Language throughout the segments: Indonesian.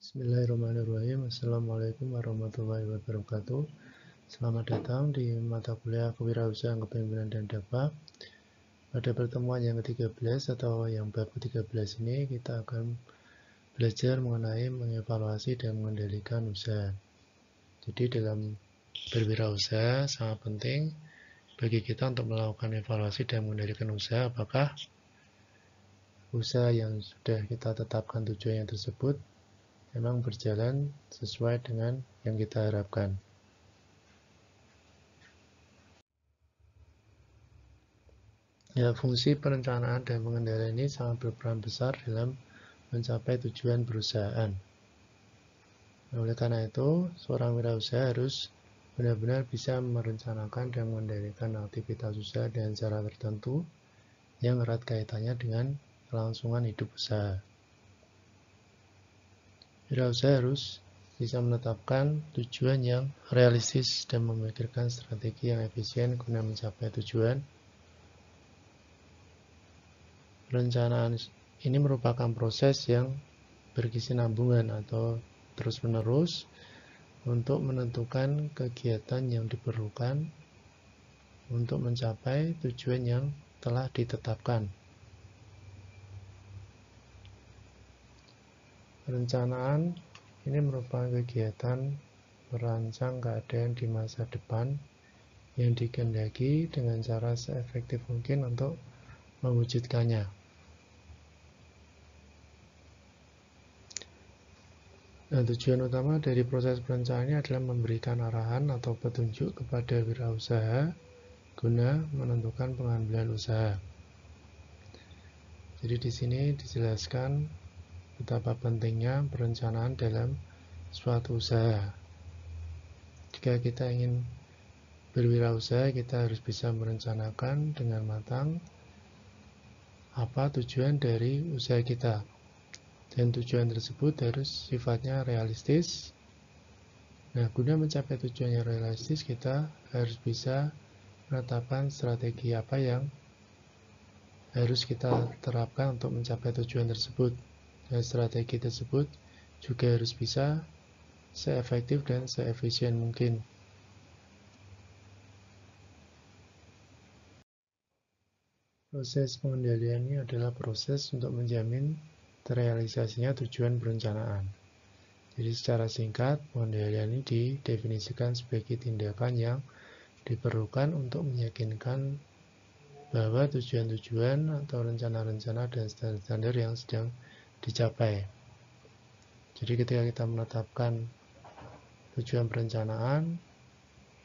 Bismillahirrahmanirrahim. Assalamualaikum warahmatullahi wabarakatuh. Selamat datang di mata kuliah Kewirausahaan Kepemimpinan dan Dakwah. Pada pertemuan yang ke-13 atau yang bab ke-13 ini kita akan belajar mengenai mengevaluasi dan mengendalikan usaha. Jadi dalam berwirausaha sangat penting bagi kita untuk melakukan evaluasi dan mengendalikan usaha, apakah usaha yang sudah kita tetapkan tujuannya tersebut memang berjalan sesuai dengan yang kita harapkan. Ya, fungsi perencanaan dan pengendalian ini sangat berperan besar dalam mencapai tujuan perusahaan. Oleh karena itu, seorang wirausaha harus benar-benar bisa merencanakan dan mengendalikan aktivitas usaha dengan cara tertentu yang erat kaitannya dengan kelangsungan hidup usaha. Wirausaha harus bisa menetapkan tujuan yang realistis dan memikirkan strategi yang efisien guna mencapai tujuan. Perencanaan ini merupakan proses yang berkesinambungan atau terus-menerus untuk menentukan kegiatan yang diperlukan untuk mencapai tujuan yang telah ditetapkan. Perencanaan ini merupakan kegiatan merancang keadaan di masa depan yang dikehendaki dengan cara seefektif mungkin untuk mewujudkannya. Nah, tujuan utama dari proses perencanaan ini adalah memberikan arahan atau petunjuk kepada wirausaha guna menentukan pengambilan usaha. Jadi di sini dijelaskan betapa pentingnya perencanaan dalam suatu usaha. Jika kita ingin berwirausaha, kita harus bisa merencanakan dengan matang apa tujuan dari usaha kita. Dan tujuan tersebut harus sifatnya realistis. Nah, guna mencapai tujuan yang realistis, kita harus bisa menetapkan strategi apa yang harus kita terapkan untuk mencapai tujuan tersebut. Dan strategi tersebut juga harus bisa seefektif dan seefisien mungkin. Proses pengendalian ini adalah proses untuk menjamin terrealisasinya tujuan perencanaan. Jadi secara singkat, pengendalian ini didefinisikan sebagai tindakan yang diperlukan untuk meyakinkan bahwa tujuan-tujuan atau rencana-rencana dan standar-standar yang sedang dicapai. Jadi ketika kita menetapkan tujuan perencanaan,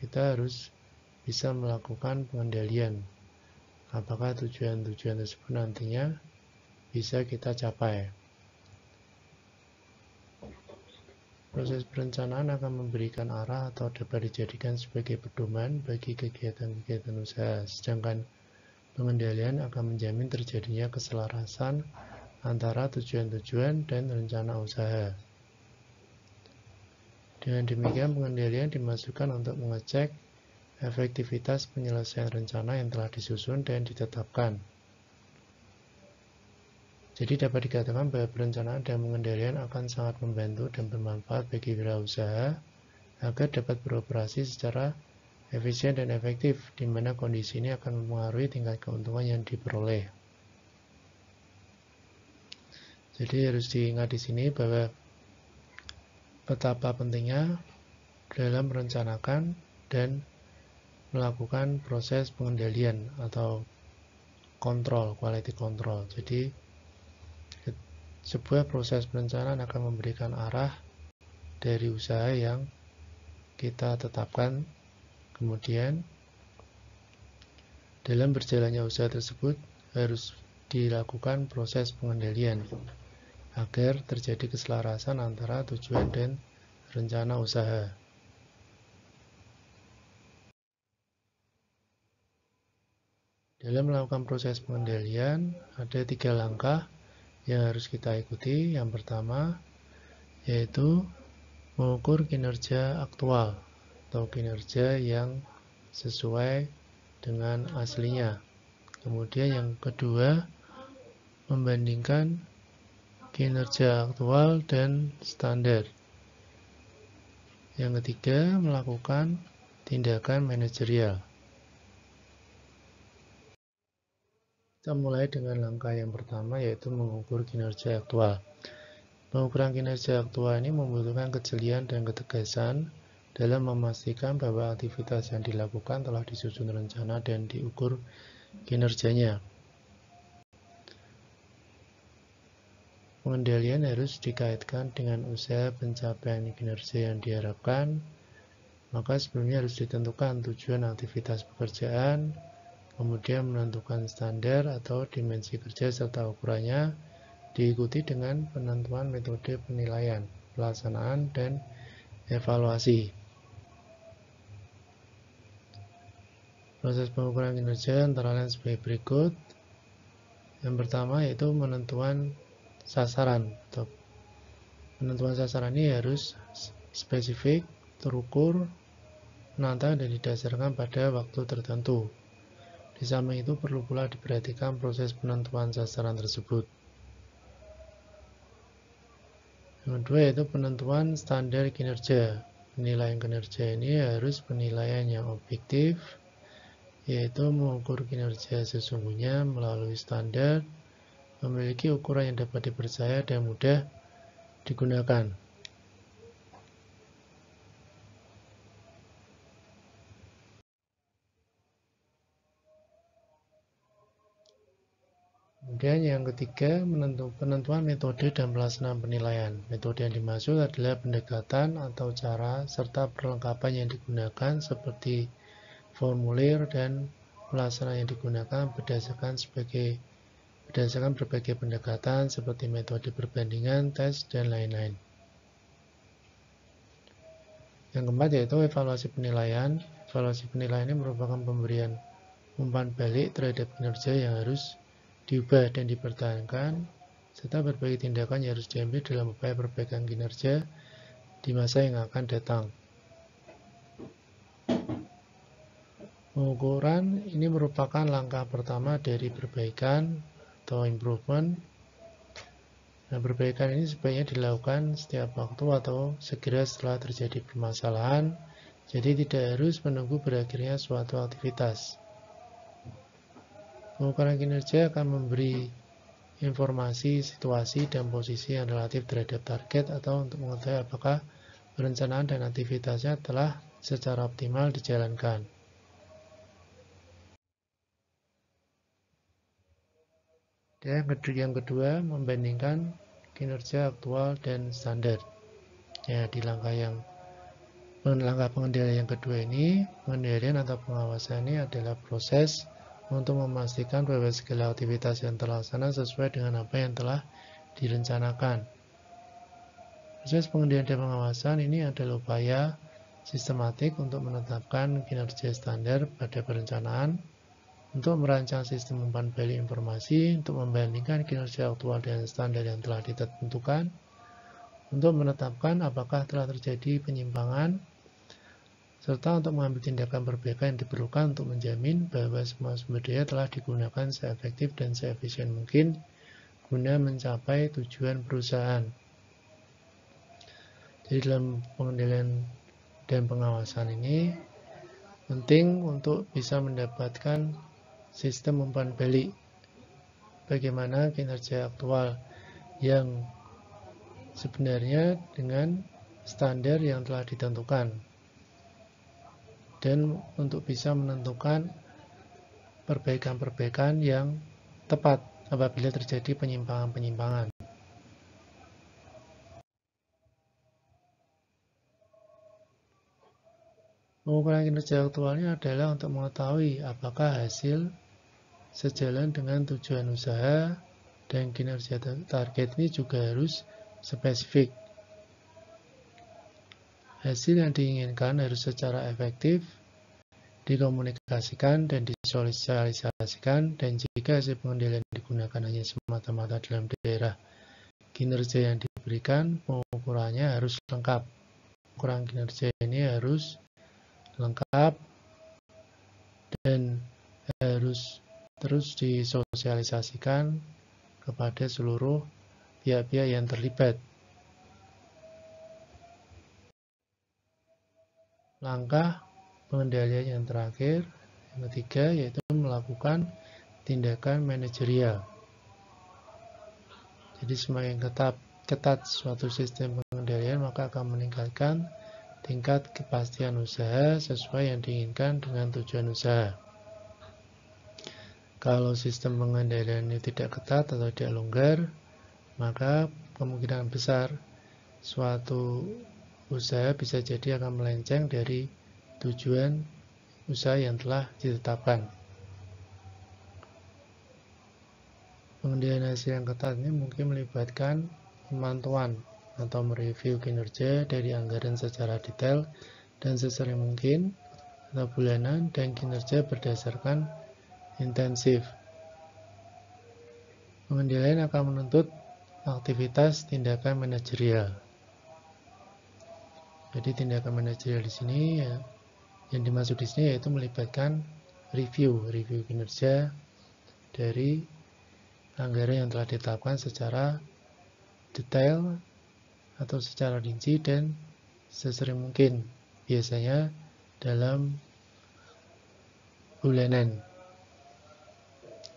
kita harus bisa melakukan pengendalian. Apakah tujuan-tujuan tersebut nantinya bisa kita capai. Proses perencanaan akan memberikan arah atau dapat dijadikan sebagai pedoman bagi kegiatan-kegiatan usaha, sedangkan pengendalian akan menjamin terjadinya keselarasan antara tujuan-tujuan dan rencana usaha. Dengan demikian, pengendalian dimaksudkan untuk mengecek efektivitas penyelesaian rencana yang telah disusun dan ditetapkan. Jadi dapat dikatakan bahwa perencanaan dan pengendalian akan sangat membantu dan bermanfaat bagi wirausaha agar dapat beroperasi secara efisien dan efektif, di mana kondisi ini akan mempengaruhi tingkat keuntungan yang diperoleh. Jadi harus diingat di sini bahwa betapa pentingnya dalam merencanakan dan melakukan proses pengendalian atau kontrol, quality control. Jadi sebuah proses perencanaan akan memberikan arah dari usaha yang kita tetapkan. Kemudian dalam berjalannya usaha tersebut harus dilakukan proses pengendalian agar terjadi keselarasan antara tujuan dan rencana usaha. Dalam melakukan proses pengendalian ada 3 langkah yang harus kita ikuti. Yang pertama yaitu mengukur kinerja aktual atau kinerja yang sesuai dengan aslinya. Kemudian yang kedua, membandingkan kinerja aktual dan standar. Yang ketiga, melakukan tindakan manajerial. Kita mulai dengan langkah yang pertama, yaitu mengukur kinerja aktual. Pengukuran kinerja aktual ini membutuhkan kejelian dan ketegasan dalam memastikan bahwa aktivitas yang dilakukan telah disusun rencana dan diukur kinerjanya. Pengendalian harus dikaitkan dengan usaha pencapaian kinerja yang diharapkan, maka sebelumnya harus ditentukan tujuan aktivitas pekerjaan, kemudian menentukan standar atau dimensi kerja serta ukurannya, diikuti dengan penentuan metode penilaian, pelaksanaan, dan evaluasi. Proses pengukuran kinerja antara lain sebagai berikut. Yang pertama yaitu menentuan sasaran. Penentuan sasaran ini harus spesifik, terukur, menantang dan didasarkan pada waktu tertentu. Di samping itu perlu pula diperhatikan proses penentuan sasaran tersebut. Yang kedua yaitu penentuan standar kinerja. Penilaian kinerja ini harus penilaian yang objektif, yaitu mengukur kinerja sesungguhnya melalui standar, memiliki ukuran yang dapat dipercaya dan mudah digunakan. Kemudian yang ketiga, penentuan metode dan pelaksanaan penilaian. Metode yang dimaksud adalah pendekatan atau cara serta perlengkapan yang digunakan seperti formulir dan pelaksanaan yang digunakan berdasarkan berbagai pendekatan seperti metode perbandingan, tes, dan lain-lain. Yang keempat yaitu evaluasi penilaian. Evaluasi penilaian ini merupakan pemberian umpan balik terhadap kinerja yang harus diubah dan dipertahankan, serta berbagai tindakan yang harus diambil dalam upaya perbaikan kinerja di masa yang akan datang. Pengukuran ini merupakan langkah pertama dari perbaikan atau improvement. Nah, perbaikan ini sebaiknya dilakukan setiap waktu atau segera setelah terjadi permasalahan, jadi tidak harus menunggu berakhirnya suatu aktivitas. Pengukuran kinerja akan memberi informasi, situasi, dan posisi yang relatif terhadap target atau untuk mengetahui apakah perencanaan dan aktivitasnya telah secara optimal dijalankan. Dan yang kedua, membandingkan kinerja aktual dan standar. Ya, di langkah pengendalian yang kedua ini, pengendalian atau pengawasan ini adalah proses untuk memastikan bahwa segala aktivitas yang terlaksana sesuai dengan apa yang telah direncanakan. Proses pengendalian dan pengawasan ini adalah upaya sistematik untuk menetapkan kinerja standar pada perencanaan, untuk merancang sistem umpan balik informasi, untuk membandingkan kinerja aktual dan standar yang telah ditentukan, untuk menetapkan apakah telah terjadi penyimpangan, serta untuk mengambil tindakan perbaikan yang diperlukan untuk menjamin bahwa semua sumber daya telah digunakan seefektif dan seefisien mungkin guna mencapai tujuan perusahaan. Jadi dalam pengendalian dan pengawasan ini penting untuk bisa mendapatkan sistem umpan balik bagaimana kinerja aktual yang sebenarnya dengan standar yang telah ditentukan, dan untuk bisa menentukan perbaikan-perbaikan yang tepat apabila terjadi penyimpangan-penyimpangan. Pengukuran kinerja aktualnya adalah untuk mengetahui apakah hasil sejalan dengan tujuan usaha, dan kinerja target ini juga harus spesifik. Hasil yang diinginkan harus secara efektif dikomunikasikan dan disosialisasikan, dan jika hasil pengendalian digunakan hanya semata-mata dalam daerah kinerja yang diberikan, pengukurannya harus lengkap. Pengukuran kinerja ini harus lengkap dan harus terus disosialisasikan kepada seluruh pihak-pihak yang terlibat. Langkah pengendalian yang terakhir, yang ketiga, yaitu melakukan tindakan manajerial. Jadi semakin ketat suatu sistem pengendalian, maka akan meningkatkan tingkat kepastian usaha sesuai yang diinginkan dengan tujuan usaha. Kalau sistem pengendalian ini tidak ketat atau tidak longgar, maka kemungkinan besar suatu usaha bisa jadi akan melenceng dari tujuan usaha yang telah ditetapkan. Pengendalian hasil yang ketat ini mungkin melibatkan pemantauan atau mereview kinerja dari anggaran secara detail dan sesering mungkin, atau bulanan, dan kinerja berdasarkan intensif. Pengendalian akan menuntut aktivitas tindakan manajerial. Jadi tindakan manajerial di sini ya, yang dimaksud di sini yaitu melibatkan review kinerja dari anggaran yang telah ditetapkan secara detail atau secara rinci dan sesering mungkin, biasanya dalam bulanan,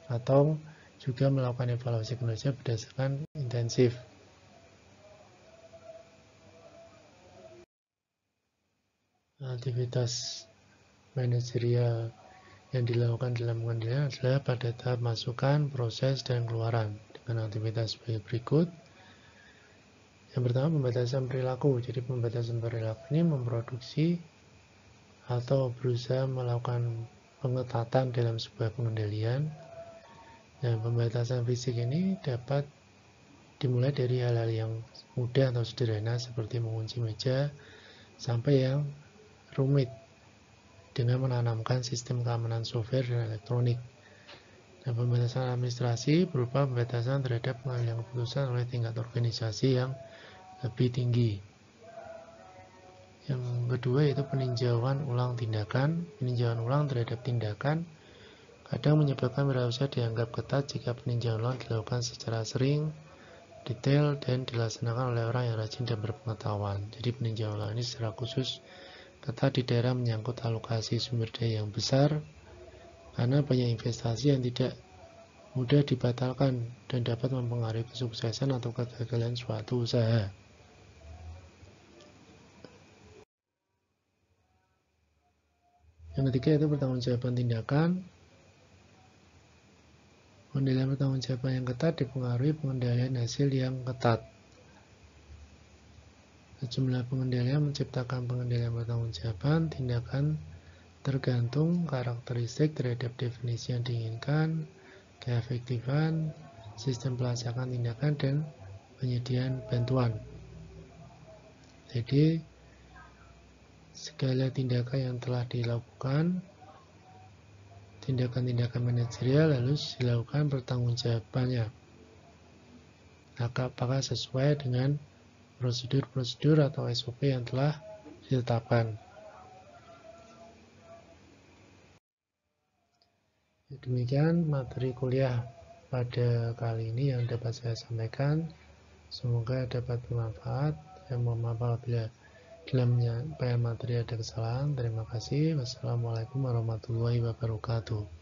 atau juga melakukan evaluasi kinerja berdasarkan intensif. Aktivitas manajerial yang dilakukan dalam pengendalian adalah pada tahap masukan, proses, dan keluaran dengan aktivitas sebagai berikut. Yang pertama, pembatasan perilaku. Jadi pembatasan perilaku ini memproduksi atau berusaha melakukan pengetatan dalam sebuah pengendalian. Dan pembatasan fisik ini dapat dimulai dari hal-hal yang mudah atau sederhana seperti mengunci meja sampai yang rumit dengan menanamkan sistem keamanan software dan elektronik. Dan pembatasan administrasi berupa pembatasan terhadap pengambilan keputusan oleh tingkat organisasi yang lebih tinggi. Yang kedua yaitu peninjauan ulang tindakan. Peninjauan ulang terhadap tindakan kadang menyebabkan wirausaha dianggap ketat jika peninjauan ulang dilakukan secara sering, detail, dan dilaksanakan oleh orang yang rajin dan berpengetahuan. Jadi peninjauan ulang ini secara khusus ketat di daerah menyangkut alokasi sumber daya yang besar, karena banyak investasi yang tidak mudah dibatalkan dan dapat mempengaruhi kesuksesan atau kegagalan suatu usaha. Yang ketiga yaitu pertanggungjawaban tindakan. Pengendalian pertanggungjawaban yang ketat dipengaruhi pengendalian hasil yang ketat. Sejumlah pengendalian menciptakan pengendalian pertanggungjawaban tindakan tergantung karakteristik terhadap definisi yang diinginkan, keefektifan, sistem pelacakan tindakan, dan penyediaan bantuan. Jadi, segala tindakan yang telah dilakukan, tindakan-tindakan manajerial harus dilakukan pertanggungjawabannya. Apakah sesuai dengan prosedur-prosedur atau SOP yang telah ditetapkan. Demikian materi kuliah pada kali ini yang dapat saya sampaikan. Semoga dapat bermanfaat. Saya mohon maaf apabila dalam penyampaian materi ada kesalahan. Terima kasih. Wassalamualaikum warahmatullahi wabarakatuh.